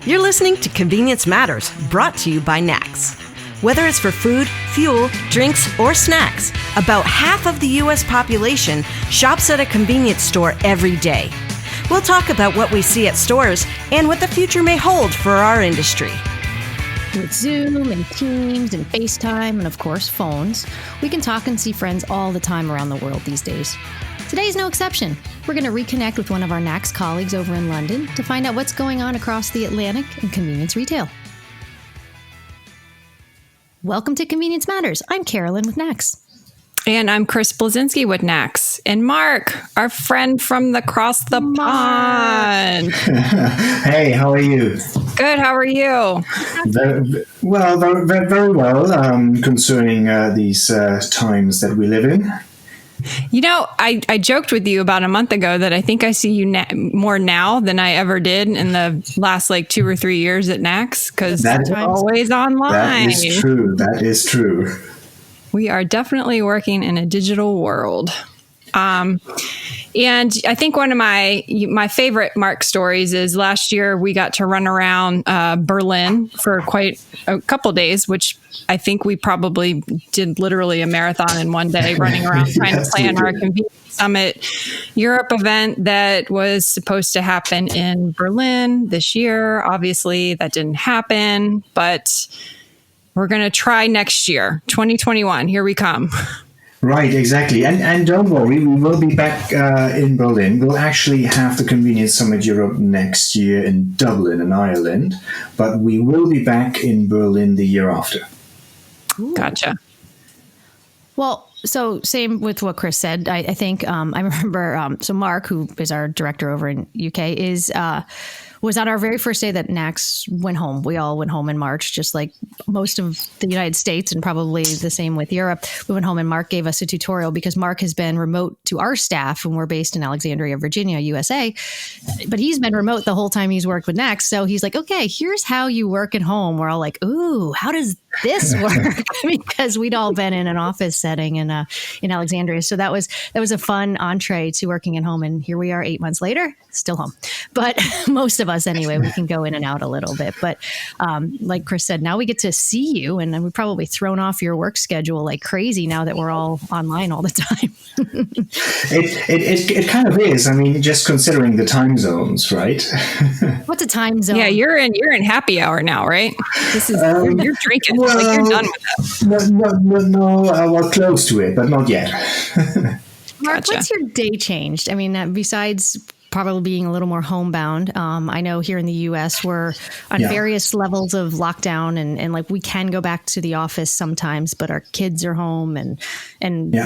You're listening to Convenience Matters, brought to you by NACS. Whether it's for food, fuel, drinks, or snacks, about half of the U.S. population shops at a convenience store every day. We'll talk about what we see at stores and what the future may hold for our industry. With Zoom and Teams and FaceTime and, of course, phones, we can talk and see friends all the time around the world these days. Today's no exception. We're going to reconnect with one of our NACS colleagues over in London to find out what's going on across the Atlantic in convenience retail. Welcome to Convenience Matters. I'm Carolyn with NACS. And I'm Chris Blasinsky with NACS. And Mark, our friend from across the pond. Hey, how are you? Good, how are you? Very well, concerning these times that we live in. You know, I joked with you about a month ago that I think I see you more now than I ever did in the last 2 or 3 years at NACS, because I'm always online. That is true. We are definitely working in a digital world. And I think one of my favorite Mark stories is last year we got to run around Berlin for quite a couple days, which I think we probably did literally a marathon in one day, running around trying to plan our Convenience Summit Europe event that was supposed to happen in Berlin this year. Obviously, that didn't happen, but we're going to try next year, 2021. Here we come. Right, exactly. And don't worry, we will be back in Berlin. We'll actually have the Convenience Summit Europe next year in Dublin in Ireland, but we will be back in Berlin the year after. Ooh. Gotcha. Well, so same with what Chris said. I think I remember, so Mark, who is our director over in UK, was on our very first day that NACS went home. We all went home in March, just like most of the United States, and probably the same with Europe. We went home and Mark gave us a tutorial because Mark has been remote to our staff, and we're based in Alexandria, Virginia, USA. But he's been remote the whole time he's worked with NACS. So he's like, okay, here's how you work at home. We're all like, ooh, how does this work? Because we'd all been in an office setting in Alexandria. So that was a fun entree to working at home. And here we are 8 months later, still home. But most of us anyway, we can go in and out a little bit. But like Chris said, now we get to see you, and we've probably thrown off your work schedule like crazy now that we're all online all the time. It kind of is. I mean, just considering the time zones, right? What's a time zone? Yeah, you're in happy hour now, right? This is you're drinking. Well, you're done with that. No, well, close to it, but not yet. Mark, Gotcha. what's your day changed? I mean, besides probably being a little more homebound. I know here in the U.S. we're on various levels of lockdown, and we can go back to the office sometimes, but our kids are home and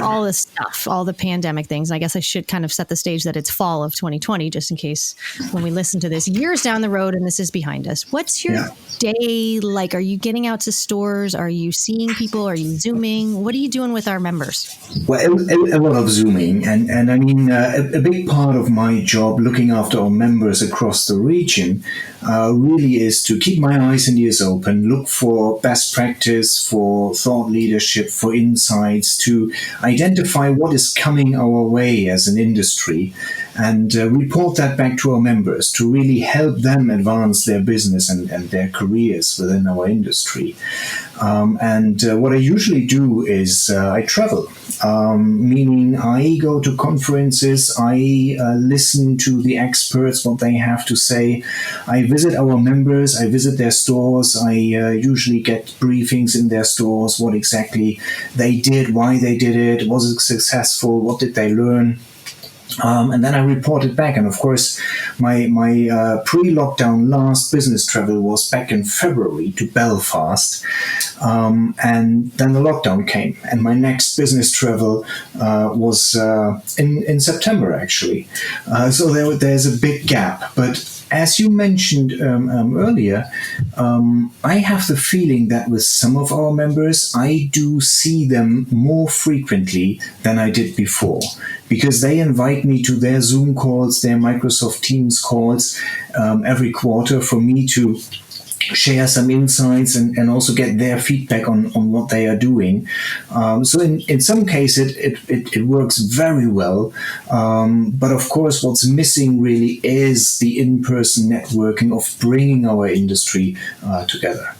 all this stuff, all the pandemic things. I guess I should kind of set the stage that it's fall of 2020, just in case when we listen to this years down the road and this is behind us. What's your day like? Are you getting out to stores? Are you seeing people? Are you Zooming? What are you doing with our members? Well, a lot of Zooming. And I mean, a big part of my job looking after our members across the region really is to keep my eyes and ears open, look for best practice, for thought leadership, for insights, to identify what is coming our way as an industry, and report that back to our members to really help them advance their business and their careers within our industry. And what I usually do is I travel, meaning I go to conferences, I listen to the experts, what they have to say. I visit our members, I visit their stores, I usually get briefings in their stores, what exactly they did, why they did it, was it successful, what did they learn? And then I reported back. And of course, my pre-lockdown last business travel was back in February to Belfast. And then the lockdown came. And my next business travel was in September, actually. So there's a big gap. But as you mentioned earlier, I have the feeling that with some of our members, I do see them more frequently than I did before, because they invite me to their Zoom calls, their Microsoft Teams calls every quarter for me to share some insights and also get their feedback on what they are doing. So in some cases it works very well. But of course, what's missing really is the in-person networking of bringing our industry together.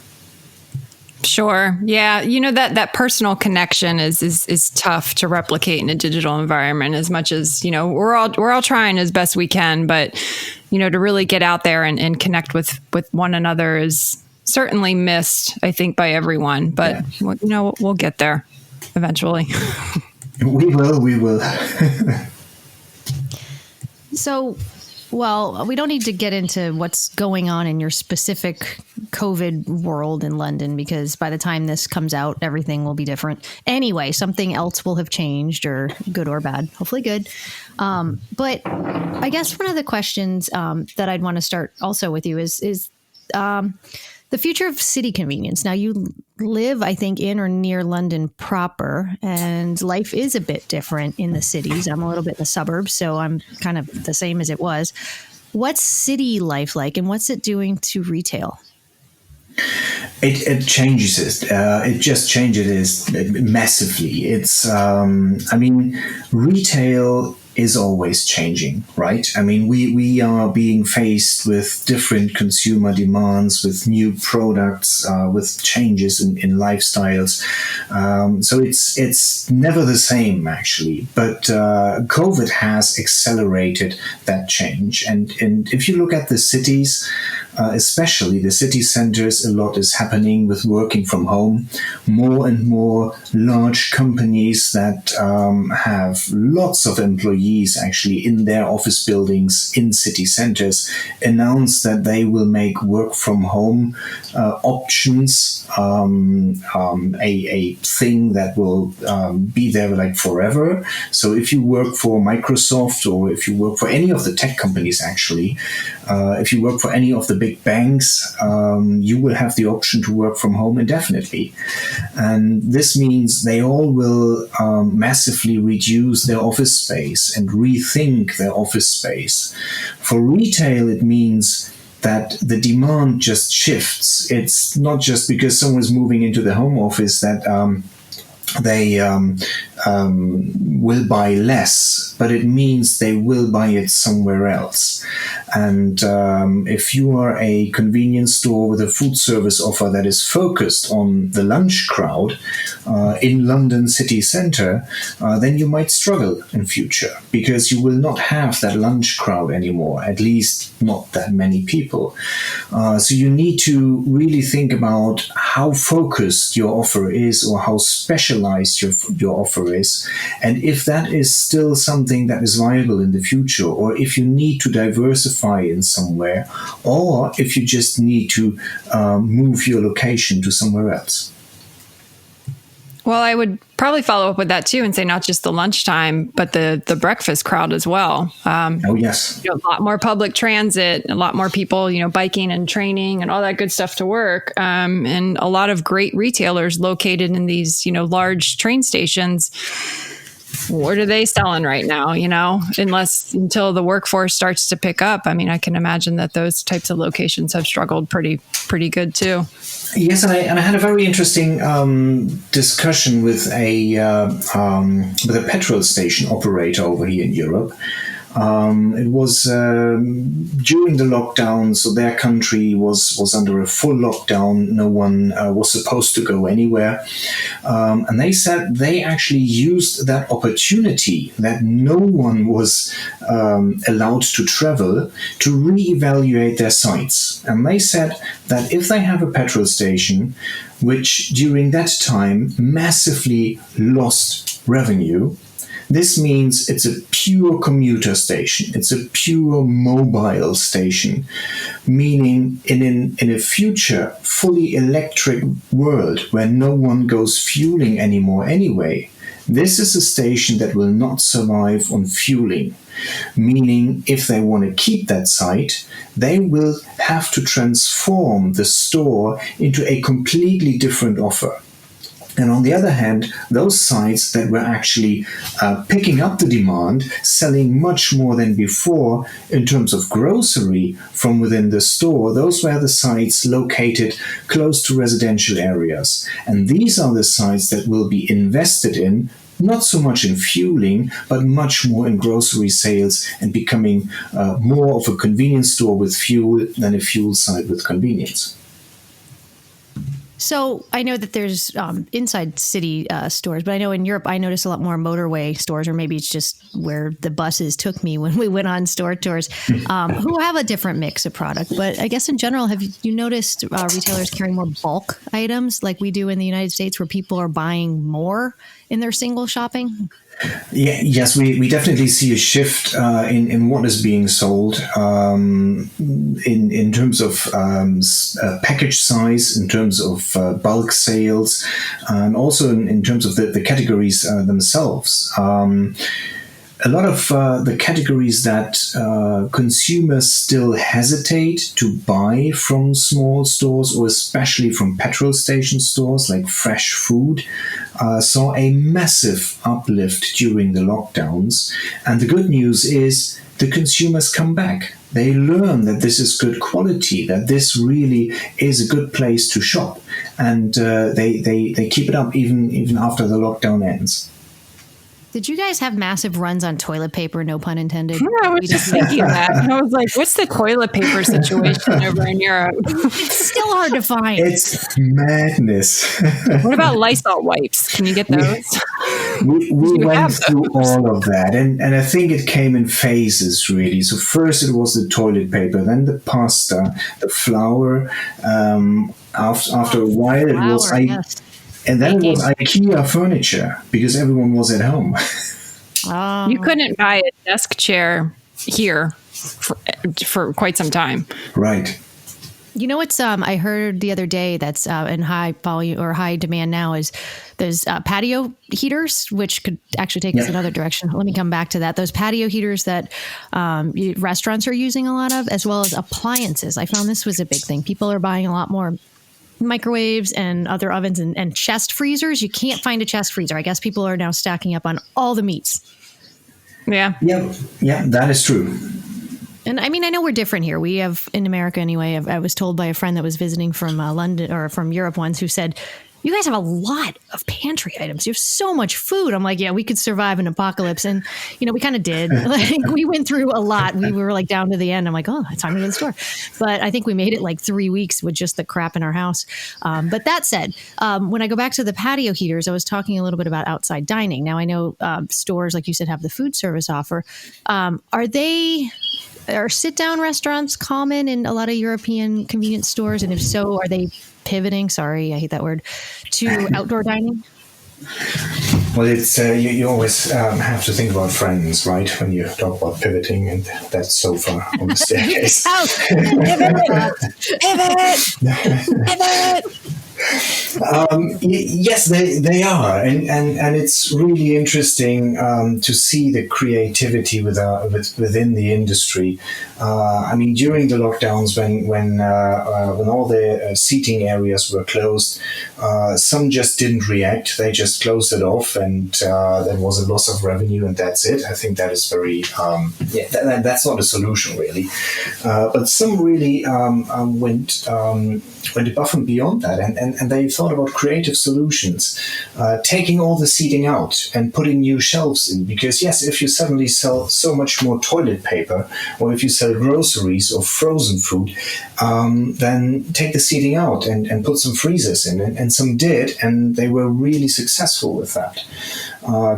Sure. Yeah. That personal connection is tough to replicate in a digital environment, as much as, we're all trying as best we can, but to really get out there and connect with one another is certainly missed, I think, by everyone, but we'll get there eventually. We will. So, well, we don't need to get into what's going on in your specific COVID world in London, because by the time this comes out, everything will be different. Anyway, something else will have changed, or good or bad, hopefully good. But I guess one of the questions that I'd want to start also with you is the future of city convenience. Now, you live, I think, in or near London proper, and life is a bit different in the cities. I'm a little bit in the suburbs, so I'm kind of the same as it was. What's city life like, and what's it doing to retail? It changes it. It just changes it massively. It's, retail is always changing, right? I mean, we are being faced with different consumer demands, with new products, with changes in lifestyles. So it's never the same, actually. But COVID has accelerated that change. And if you look at the cities, especially the city centers, a lot is happening with working from home. More and more large companies that have lots of employees actually in their office buildings in city centers announce that they will make work from home options a thing that will be there like forever. So if you work for Microsoft, or if you work for any of the tech companies, actually, if you work for any of the big banks, you will have the option to work from home indefinitely. And this means they all will massively reduce their office space and rethink their office space. For retail, it means that the demand just shifts. It's not just because someone's moving into the home office that they will buy less, but it means they will buy it somewhere else. And if you are a convenience store with a food service offer that is focused on the lunch crowd in London city centre, then you might struggle in future, because you will not have that lunch crowd anymore, at least not that many people. So you need to really think about how focused your offer is, or how specialized your offer is, and if that is still something that is viable in the future, or if you need to diversify in somewhere, or if you just need to move your location to somewhere else. Well, I would probably follow up with that too and say not just the lunchtime, but the breakfast crowd as well. Oh, yes. A lot more public transit, a lot more people, biking and training and all that good stuff to work. And a lot of great retailers located in these, large train stations. What are they selling right now, until the workforce starts to pick up? I mean, I can imagine that those types of locations have struggled pretty good too. Yes, and I had a very interesting discussion with a petrol station operator over here in Europe. It was during the lockdown, so their country was under a full lockdown. No one was supposed to go anywhere. And they said they actually used that opportunity that no one was allowed to travel to reevaluate their sites. And they said that if they have a petrol station, which during that time massively lost revenue, this means it's a pure commuter station. It's a pure mobile station, meaning in a future fully electric world where no one goes fueling anymore anyway, this is a station that will not survive on fueling. Meaning, if they want to keep that site, they will have to transform the store into a completely different offer. And on the other hand, those sites that were actually picking up the demand, selling much more than before in terms of grocery from within the store, those were the sites located close to residential areas. And these are the sites that will be invested in, not so much in fueling, but much more in grocery sales and becoming more of a convenience store with fuel than a fuel site with convenience. So I know that there's inside city stores, but I know in Europe I noticed a lot more motorway stores, or maybe it's just where the buses took me when we went on store tours, who have a different mix of product. But I guess in general, have you noticed retailers carrying more bulk items like we do in the United States, where people are buying more in their single shopping? Yeah, yes, we definitely see a shift in what is being sold in terms of package size, in terms of bulk sales, and also in terms of the categories themselves. A lot of the categories that consumers still hesitate to buy from small stores, or especially from petrol station stores like fresh food, saw a massive uplift during the lockdowns. And the good news is the consumers come back. They learn that this is good quality, that this really is a good place to shop. And they keep it up even after the lockdown ends. Did you guys have massive runs on toilet paper? No pun intended. Yeah, I was just thinking that. I was like, what's the toilet paper situation over in Europe? It's still hard to find. It's madness. What about Lysol wipes? Can you get those? We went through all of that, and I think it came in phases, really. So first it was the toilet paper, then the pasta, the flour. After a while, it was... And then it was IKEA furniture, because everyone was at home. You couldn't buy a desk chair here for quite some time. Right. You know what's I heard the other day that's in high volume or high demand now is those patio heaters, which could actually take us another direction. Let me come back to that. Those patio heaters that restaurants are using a lot of, as well as appliances. I found this was a big thing. People are buying a lot more microwaves and other ovens and chest freezers. You can't find a chest freezer. I guess people are now stacking up on all the meats. Yeah, that is true. And I mean, I know we're different here. We have, in America anyway, I was told by a friend that was visiting from London or from Europe once, who said, you guys have a lot of pantry items. You have so much food. I'm like, yeah, we could survive an apocalypse. And, we kind of did. Like, we went through a lot. We were like down to the end. I'm like, oh, it's time to go to the store. But I think we made it like 3 weeks with just the crap in our house. But that said, when I go back to the patio heaters, I was talking a little bit about outside dining. Now, I know stores, like you said, have the food service offer. Are sit-down restaurants common in a lot of European convenience stores? And if so, are they pivoting, sorry, I hate that word, to outdoor dining? Well, it's you always have to think about friends, right? When you talk about pivoting and that sofa on the staircase. Pivot! Yes, they are, and it's really interesting to see the creativity within the industry. I mean, during the lockdowns, when all the seating areas were closed, some just didn't react. They just closed it off, and there was a loss of revenue, and that's it. I think that is very that's not a solution really. But some really went above and beyond that, and they thought about creative solutions, taking all the seating out and putting new shelves in. Because yes, if you suddenly sell so much more toilet paper, or if you sell groceries or frozen food, then take the seating out and put some freezers in. And some did, and they were really successful with that.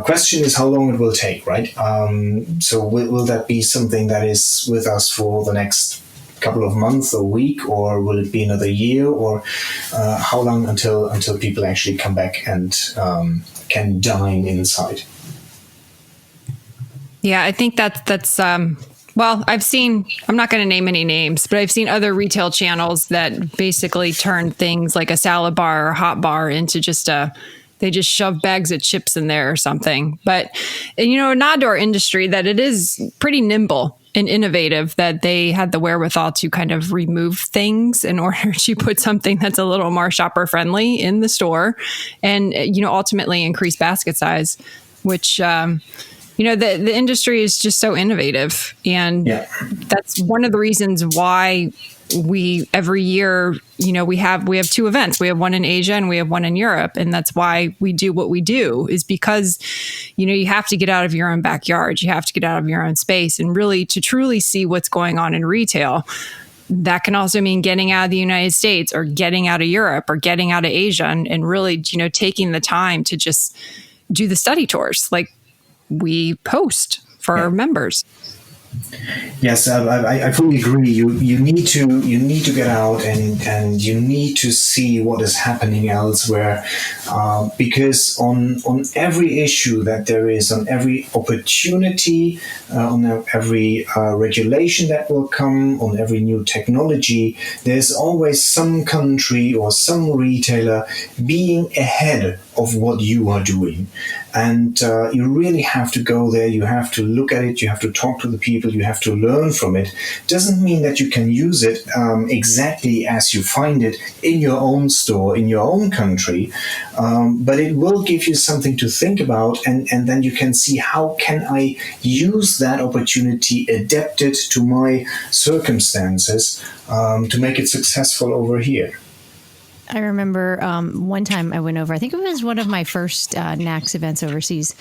Question is how long it will take, right? So will that be something that is with us for the next couple of months or week, or will it be another year, or how long until people actually come back and can dine inside? Yeah, I think that's well, I've seen, I'm not going to name any names, but I've seen other retail channels that basically turn things like a salad bar or hot bar into just they just shove bags of chips in there or something. But, a nod to our industry that it is pretty nimble. and innovative that they had the wherewithal to kind of remove things in order to put something that's a little more shopper friendly in the store and, ultimately increase basket size, which, the industry is just so innovative. And that's one of the reasons why we every year, we have 2 events. We have one in Asia and we have one in Europe. And that's why we do what we do, is because, you have to get out of your own backyard. You have to get out of your own space and really to truly see what's going on in retail. That can also mean getting out of the United States or getting out of Europe or getting out of Asia and really, taking the time to just do the study tours like we post for our members. Yes, I fully agree. You need to get out and you need to see what is happening elsewhere, because on every issue that there is, on every opportunity, on every regulation that will come, on every new technology, there's always some country or some retailer being ahead of what you are doing. And you really have to go there. You have to look at it. You have to talk to the people. You have to learn from it. Doesn't mean that you can use it exactly as you find it in your own store, in your own country. But it will give you something to think about. And then you can see, how can I use that opportunity, adapt it to my circumstances to make it successful over here. I remember one time I went over, I think it was one of my first NACS events overseas.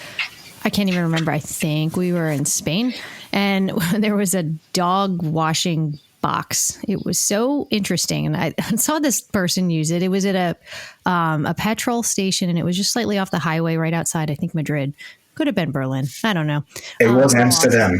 I can't even remember. I think we were in Spain and there was a dog washing box. It was so interesting. And I saw this person use it. It was at a petrol station and it was just slightly off the highway right outside, I think, Madrid. Could have been Berlin. I don't know. It was Amsterdam.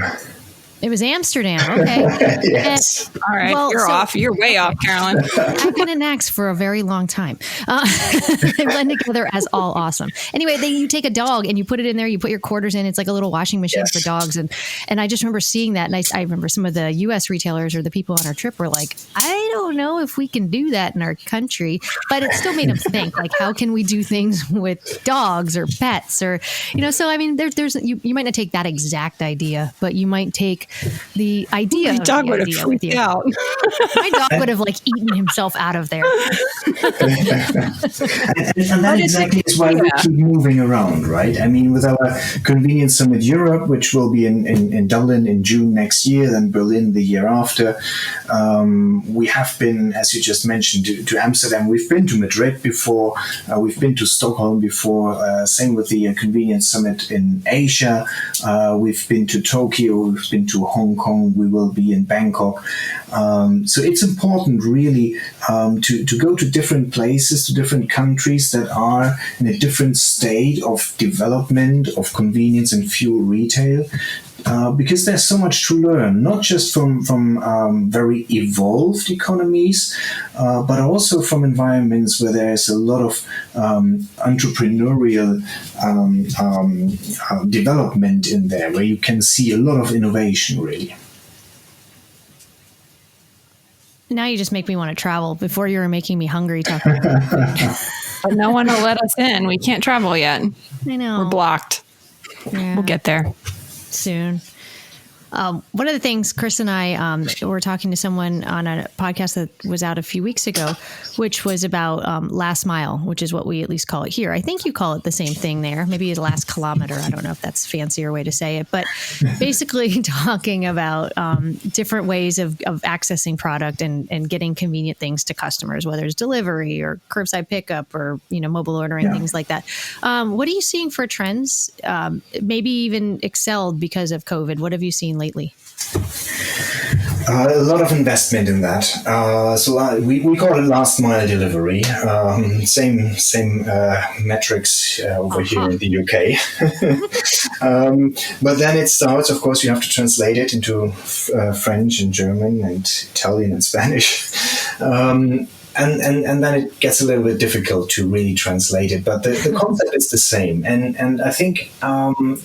It was Amsterdam. Okay. Yes. All right. Well, off. You're way off, Carolyn. I've been in NACS for a very long time. They blend together as all awesome. Anyway, you take a dog and you put it in there. You put your quarters in. It's like a little washing machine for dogs. And I just remember seeing that. And I remember some of the U.S. retailers or the people on our trip were like, I don't know if we can do that in our country. But it still made them think, like, how can we do things with dogs or pets? Or, so, I mean, there's you might not take that exact idea, but you might take the idea. My dog would have freaked out. My dog would have eaten himself out of there. and that exactly is why we keep moving around, right? I mean, with our Convenience Summit Europe, which will be in Dublin in June next year, then Berlin the year after. We have been, as you just mentioned, to Amsterdam. We've been to Madrid before. We've been to Stockholm before. Same with the Convenience Summit in Asia. We've been to Tokyo. We've been to Hong Kong. We will be in Bangkok. So it's important, really, to go to different places, to different countries that are in a different state of development, of convenience and fuel retail. Because there's so much to learn, not just from very evolved economies, but also from environments where there's a lot of entrepreneurial development in there, where you can see a lot of innovation, really. Now you just make me want to travel. Before you were making me hungry talking about food. But no one will let us in. We can't travel yet. I know. We're blocked. Yeah. We'll get there soon. One of the things, Chris and I were talking to someone on a podcast that was out a few weeks ago, which was about last mile, which is what we at least call it here. I think you call it the same thing there. Maybe the last kilometer. I don't know if that's a fancier way to say it, but basically talking about different ways of accessing product and getting convenient things to customers, whether it's delivery or curbside pickup or, mobile ordering, things like that. What are you seeing for trends? Maybe even excelled because of COVID. What have you seen lately? A lot of investment in that. So we call it last mile delivery. Same metrics over here in the UK. But then it starts, of course, you have to translate it into French and German and Italian and Spanish. And then it gets a little bit difficult to really translate it, but the concept is the same. And I think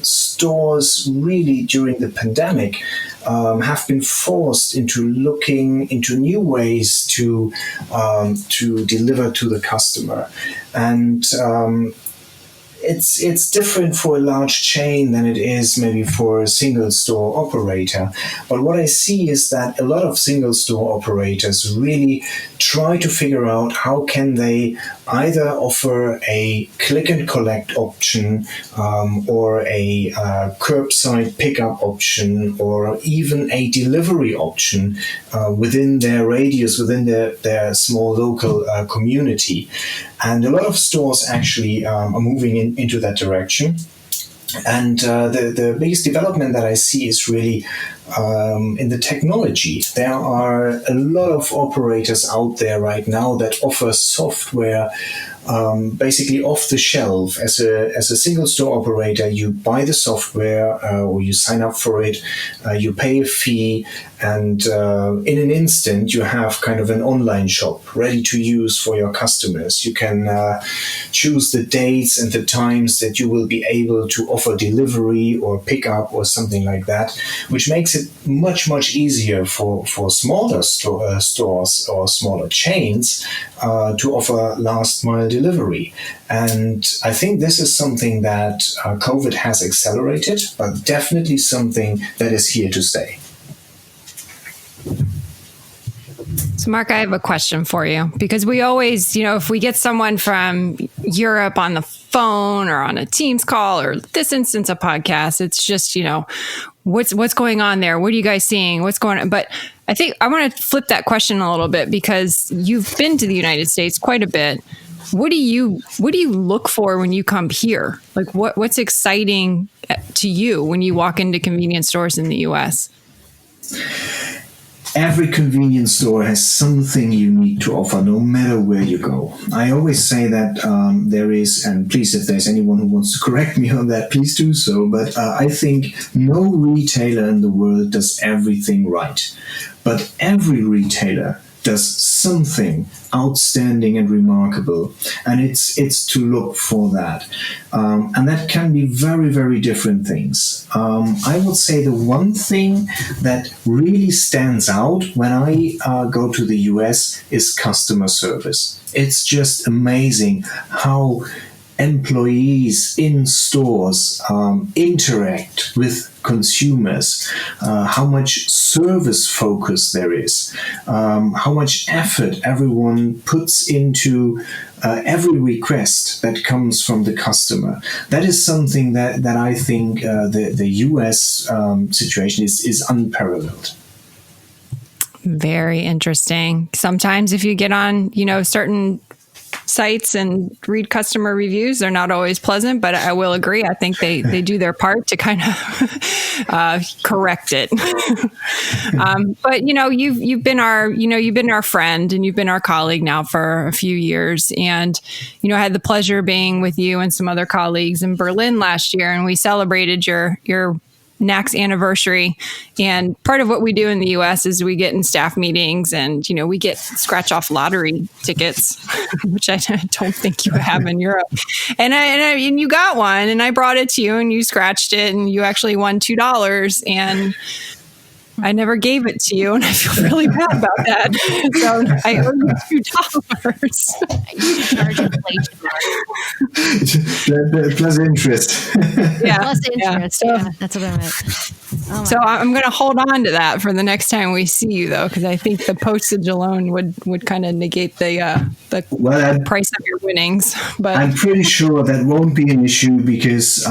stores really during the pandemic have been forced into looking into new ways to deliver to the customer. And it's different for a large chain than it is maybe for a single store operator. But what I see is that a lot of single store operators really try to figure out how can they either offer a click and collect option, or a curbside pickup option, or even a delivery option within their radius, within their small local community. And a lot of stores actually are moving into that direction. And the biggest development that I see is really in the technology. There are a lot of operators out there right now that offer software basically off the shelf. As a single store operator, you buy the software or you sign up for it, you pay a fee, and in an instant you have kind of an online shop ready to use for your customers. You can choose the dates and the times that you will be able to offer delivery or pickup or something like that, which makes it much, much easier for smaller stores or smaller chains to offer last mile delivery. And I think this is something that COVID has accelerated, but definitely something that is here to stay. So, Mark, I have a question for you, because we always, if we get someone from Europe on the phone or on a Teams call, or this instance, a podcast, it's just, what's going on there? What are you guys seeing? What's going on? But I think I want to flip that question a little bit, because you've been to the United States quite a bit. What do you look for when you come here? Like what's exciting to you when you walk into convenience stores in the US? Every convenience store has something unique to offer, no matter where you go. I always say that there is, and please, if there's anyone who wants to correct me on that, please do so. But I think no retailer in the world does everything right. But every retailer does something outstanding and remarkable, and it's to look for that, and that can be very, very different things. I would say the one thing that really stands out when I go to the US is customer service. It's just amazing how employees in stores interact with consumers, how much service focus there is, how much effort everyone puts into every request that comes from the customer. That is something that I think the US situation is unparalleled. Very interesting. Sometimes if you get on, certain sites and read customer reviews, they're not always pleasant, but I will agree. I think they do their part to kind of correct it. But you've been our friend, and you've been our colleague now for a few years. And I had the pleasure of being with you and some other colleagues in Berlin last year, and we celebrated your NACS anniversary. And part of what we do in the US is we get in staff meetings, and, we get scratch off lottery tickets, which I don't think you have in Europe. And you got one, and I brought it to you, and you scratched it, and you actually won $2. And I never gave it to you, and I feel really bad about that. So I owe you $2. You should charge inflation. Plus interest. Yeah. Plus interest. Yeah, that's what I meant. So I'm going to hold on to that for the next time we see you, though, because I think the postage alone would kind of negate the price of your winnings. But I'm pretty sure that won't be an issue, because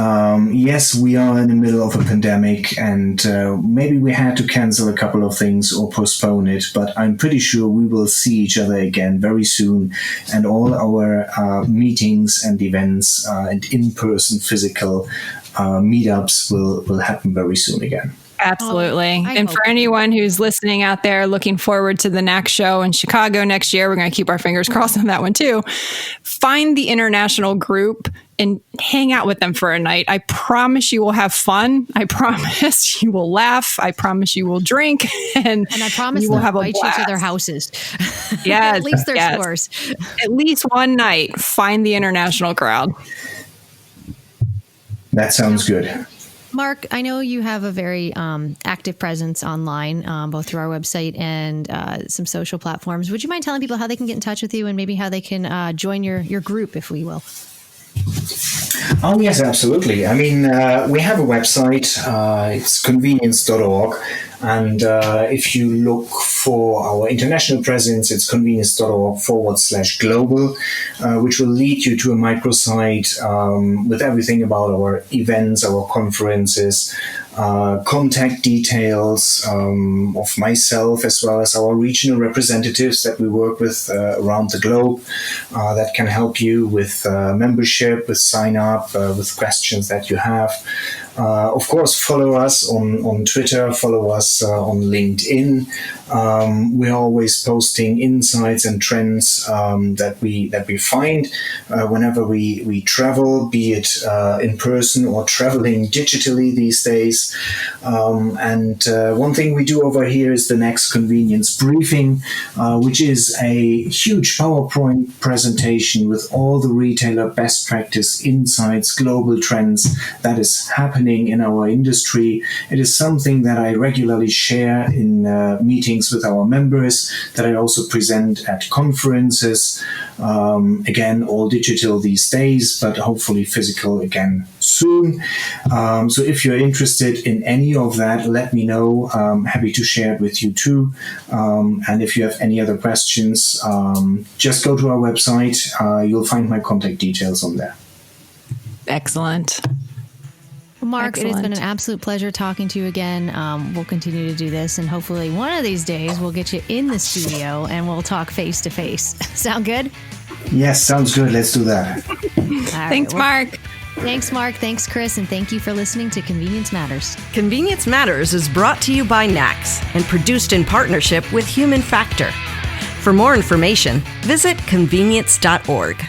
yes, we are in the middle of a pandemic, and maybe we had to cancel a couple of things or postpone it, but I'm pretty sure we will see each other again very soon, and all our meetings and events and in-person physical meetups will happen very soon again. Absolutely. And for anyone who's listening out there looking forward to the NACS show in Chicago next year, we're going to keep our fingers crossed on that one too. Find the international group and hang out with them for a night. I promise you will have fun. I promise you will laugh. I promise you will drink. And I promise you will have a invite blast. you to their houses. Yes, At least their yes. stores. At least one night, find the international crowd. That sounds good. Mark, I know you have a very active presence online, both through our website and some social platforms. Would you mind telling people how they can get in touch with you, and maybe how they can join your group, if we will? Oh, yes, absolutely. I mean, we have a website, it's convenience.org. And if you look for our international presence, it's convenience.org/global, which will lead you to a microsite with everything about our events, our conferences, contact details of myself, as well as our regional representatives that we work with around the globe that can help you with membership, with sign up, with questions that you have. Of course, follow us on Twitter, follow us on LinkedIn. We're always posting insights and trends that we find whenever we travel, be it in person or traveling digitally these days. And one thing we do over here is the NACS Convenience Briefing, which is a huge PowerPoint presentation with all the retailer best practice insights, global trends that is happening in our industry. It is something that I regularly share in meetings with our members, that I also present at conferences. Again, all digital these days, but hopefully physical again soon. So if you're interested in any of that, let me know. I'm happy to share it with you too. And if you have any other questions, just go to our website. You'll find my contact details on there. Excellent. Mark, Excellent. It has been an absolute pleasure talking to you again. We'll continue to do this, and hopefully one of these days we'll get you in the studio and we'll talk face to face. Sound good? Yes, sounds good. Let's do that. Thanks, Mark. Thanks, Mark. Thanks, Chris. And thank you for listening to Convenience Matters. Convenience Matters is brought to you by NACS and produced in partnership with Human Factor. For more information, visit convenience.org.